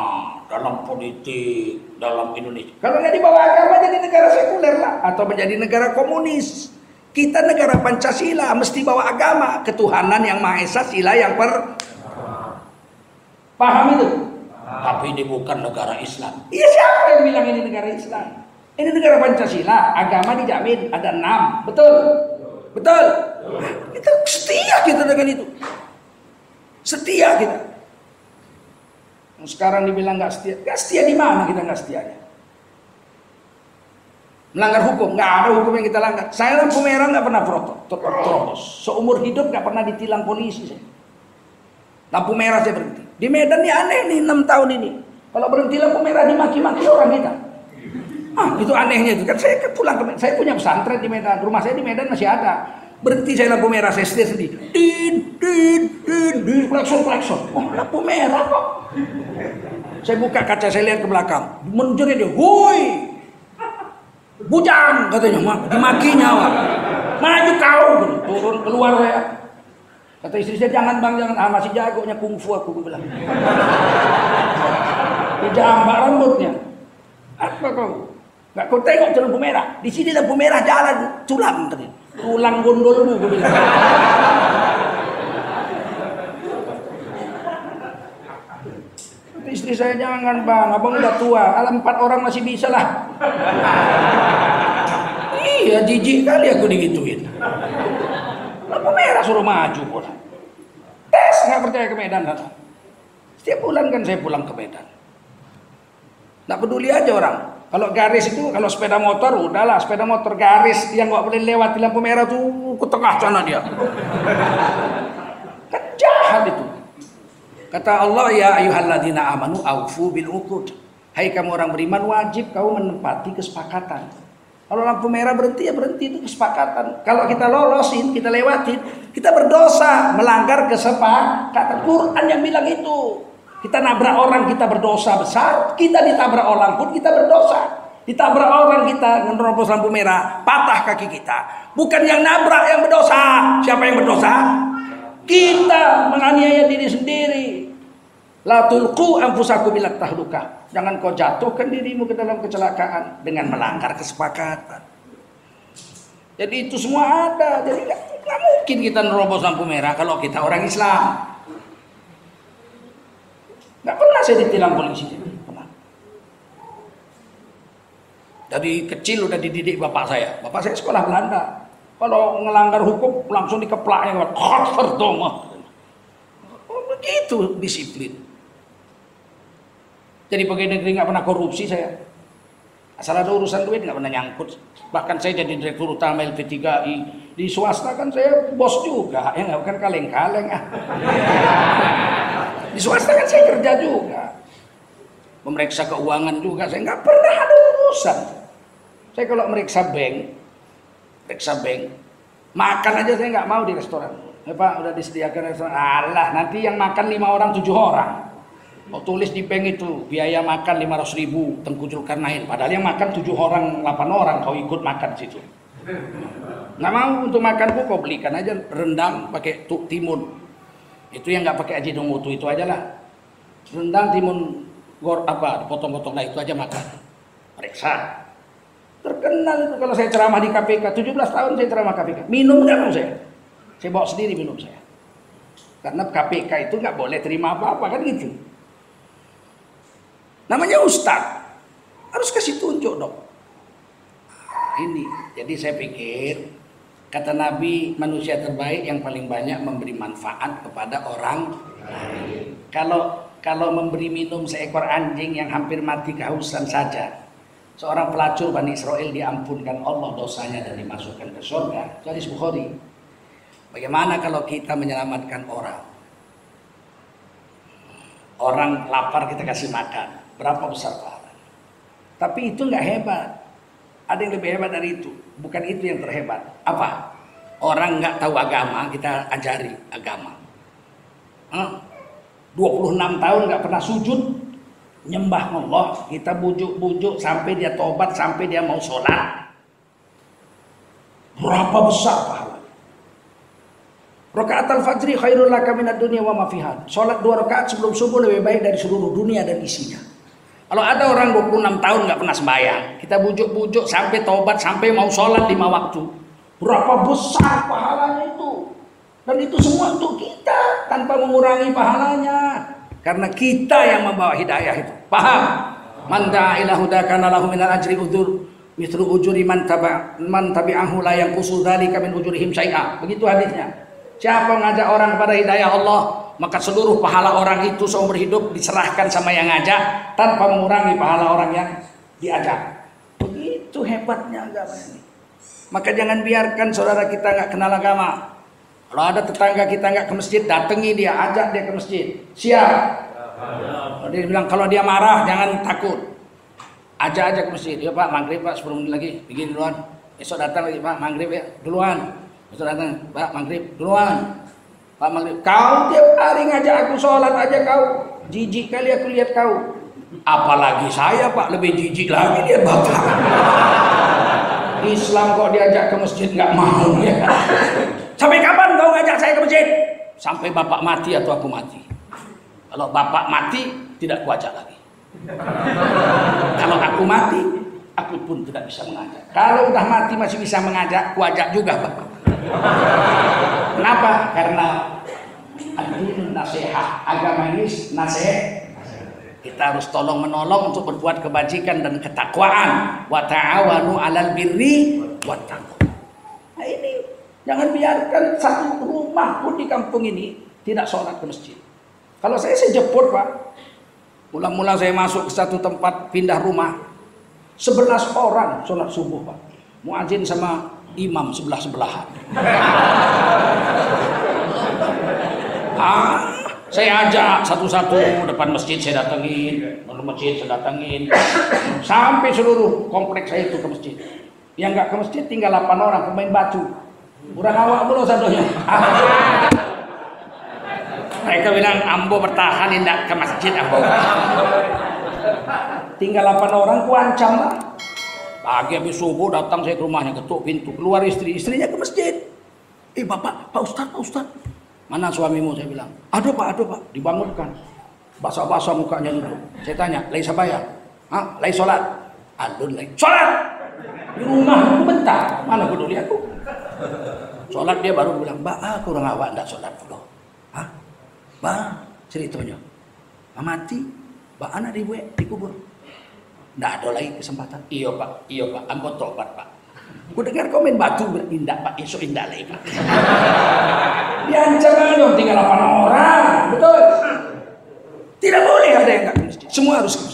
dalam politik, dalam Indonesia. Kalau nggak dibawa agama jadi negara sekuler lah, atau menjadi negara komunis. Kita negara Pancasila mesti bawa agama, ketuhanan yang Maha Esa, sila yang paham itu? Tapi ini bukan negara Islam. Iya, siapa yang bilang ini negara Islam? Ini negara Pancasila, agama dijamin ada 6, betul? Betul? Kita setia kita dengan itu. Setia kita. Sekarang dibilang nggak setia. Nggak setia di mana kita nggak setianya? Melanggar hukum, nggak ada hukum yang kita langgar. Saya lampu merah nggak pernah terobos. Seumur hidup nggak pernah ditilang polisi saya. Lampu merah saya berhenti. Di Medan nih aneh nih 6 tahun ini. Kalau berhenti lampu merah dimaki-maki orang kita. Itu anehnya itu kan. Saya pulang ke Medan. Saya punya pesantren di Medan. Rumah saya di Medan masih ada. Berhenti saya lampu merah, saya setir sendiri. Din, klakson. Oh, lampu merah kok. Saya buka kaca, saya lihat ke belakang. Menunjuknya dia, woi, bujang katanya, dimakinya. Maju kau, turun keluar saya. Kata istri saya, jangan bang, jangan. Masih jagonya kungfu aku bilang. Dijambak rambutnya. Apa kau? Gak kau tengok lampu merah. Di sini lampu merah jalan culam tadi. Tulang gondolmu gue bilang. Istri saya, jangan bang, abang udah tua. Alam 4 orang masih bisa lah. Iya, jijik kali aku digituin. Lampu merah suruh maju pula. Tes, nggak percaya ke Medan kata. Setiap bulan kan saya pulang ke Medan. Nggak peduli aja orang. Kalau garis itu, kalau sepeda motor, udahlah sepeda motor garis yang nggak boleh lewat di lampu merah tuh ke tengah sana dia. Kan jahat itu. Kata Allah, ya ayyuhalladzina amanu aufu bil uqud. Hai kamu orang beriman, wajib kau menempati kesepakatan. Kalau lampu merah berhenti ya berhenti, itu kesepakatan. Kalau kita lolosin, kita lewatin, kita berdosa, melanggar kesepakatan. Quran yang bilang itu. Kita nabrak orang, kita berdosa besar. Kita ditabrak orang pun kita berdosa. Ditabrak orang, kita menerobos lampu merah, patah kaki kita. Bukan yang nabrak yang berdosa. Siapa yang berdosa? Kita menganiaya diri sendiri. La tulqu anfusakum ila tahlukah. Jangan kau jatuhkan dirimu ke dalam kecelakaan dengan melanggar kesepakatan. Jadi itu semua ada. Jadi nggak mungkin kita nerobos lampu merah kalau kita orang Islam. Nggak pernah saya ditilang polisi. Pernah. Dari kecil udah dididik bapak saya. Bapak saya sekolah Belanda. Kalau ngelanggar hukum langsung dikeplaknya. Oh, begitu disiplin. Jadi pegawai negeri nggak pernah korupsi saya. Asal ada urusan duit nggak pernah nyangkut. Bahkan saya jadi direktur utama LP3I. Di swasta kan saya bos juga. Ya nggak, bukan kaleng-kaleng. Di swasta kan saya kerja juga. Memeriksa keuangan juga. Saya nggak pernah ada urusan. Saya kalau meriksa bank, makan aja saya nggak mau di restoran. Pak udah disediakan restoran. Alah, nanti yang makan 5 orang 7 orang. Mau tulis di bank itu biaya makan 500.000 Tengku Zulkarnain. Padahal yang makan 7 orang 8 orang kau ikut makan situ. Nggak mau untuk makanku kau belikan aja rendang pakai timun. Itu yang nggak pakai ajinomoto itu aja lah. Rendang timun potong-potong lah itu aja makan. Periksa. Terkenal itu kalau saya ceramah di KPK. 17 tahun saya ceramah KPK. Minum nggak mau saya. Saya bawa sendiri minum saya. Karena KPK itu nggak boleh terima apa-apa kan gitu. Namanya ustaz, harus kasih tunjuk dong. Ini, jadi saya pikir kata Nabi, manusia terbaik yang paling banyak memberi manfaat kepada orang lain. Kalau memberi minum seekor anjing yang hampir mati kehausan saja, seorang pelacur Bani Israel diampunkan Allah dosanya dan dimasukkan ke surga. Hadis Bukhari. Bagaimana kalau kita menyelamatkan orang? Orang lapar kita kasih makan. Berapa besar pahala? Tapi itu nggak hebat. Ada yang lebih hebat dari itu. Bukan itu yang terhebat. Apa? Orang nggak tahu agama, kita ajari agama. 26 tahun nggak pernah sujud, nyembah Allah, kita bujuk-bujuk sampai dia tobat, sampai dia mau sholat. Berapa besar pahala? Rakaat al-fajri khairul laka minad dunya wa ma fiha. Salat 2 rakaat sebelum subuh lebih baik dari seluruh dunia dan isinya. Kalau ada orang 26 tahun nggak pernah sembahyang, kita bujuk-bujuk sampai taubat, sampai mau sholat 5 waktu. Berapa besar pahalanya itu? Dan itu semua untuk kita tanpa mengurangi pahalanya. Karena kita yang membawa hidayah itu. Paham? Man da'a ila huda kana lahu minal ajri udzur mithlu ujuri man tabi'ahu la yanqusu dzalika min ujurihim syai'a. Begitu hadisnya. Siapa mengajak orang kepada hidayah Allah, maka seluruh pahala orang itu seumur hidup diserahkan sama yang ngajak tanpa mengurangi pahala orang yang diajak. Begitu hebatnya agama ini. Maka jangan biarkan saudara kita nggak kenal agama. Kalau ada tetangga kita nggak ke masjid, datangi dia, ajak dia ke masjid. Siap. Dia bilang kalau dia marah jangan takut. Ajak aja ke masjid. Ya Pak, maghrib Pak, 10 menit lagi, begini duluan. Esok datang lagi Pak, maghrib ya, duluan. Besok datang, Pak, maghrib, duluan. Pak, maghrib. Kau tiap hari ngajak aku sholat aja kau. Jijik kali aku lihat kau. Apalagi saya Pak, lebih jijik lagi dia Bapak. Islam kok diajak ke masjid nggak mau ya. Sampai kapan kau ngajak saya ke masjid? Sampai Bapak mati atau aku mati. Kalau Bapak mati, tidak kuajak lagi. Kalau aku mati, aku pun tidak bisa mengajak. Kalau udah mati masih bisa mengajak, kuajak juga Bapak. Kenapa? Karena ad-dinun nasihat, agama ini nasihat. Kita harus tolong menolong untuk berbuat kebajikan dan ketakwaan. Wa ta'awanu 'alal birri wat taqwa. Nah ini jangan biarkan satu rumah pun di kampung ini tidak sholat ke masjid. Kalau saya jemput Pak. Mula-mula saya masuk ke satu tempat pindah rumah, 11 orang sholat subuh Pak. Muadzin sama imam sebelah-sebelahan. Saya ajak satu-satu depan masjid saya datengin, masjid saya datengin, sampai seluruh kompleks saya itu ke masjid. Yang nggak ke masjid tinggal 8 orang pemain batu. Kurang awak mulu satunya. Mereka bilang ambo bertahan tidak ke masjid ambo. Tinggal 8 orang ku ancam lah. Pagi habis subuh datang saya ke rumahnya, ketuk pintu, keluar istrinya ke masjid. Bapak, Pak Ustadz. Mana suamimu? Saya bilang, aduh Pak, dibangunkan. Basah-basah mukanya duduk. Saya tanya, lagi sabayang? Lagi sholat? Aduh, lagi sholat! Di rumah bentar, mana peduli aku? Sholat dia baru bilang, Mbak, kurang awak enggak sholat dulu. Mbak, ceritanya. Mati, Mbak anak dikubur. Nggak ada lagi kesempatan. Iya Pak, ampun tobat Pak. Ku dengar komen batu indah Pak, esok indah lagi Pak. Diancam dong, tinggal 8 orang, betul? Tidak boleh ada yang nggak ke masjid. Semua harus ke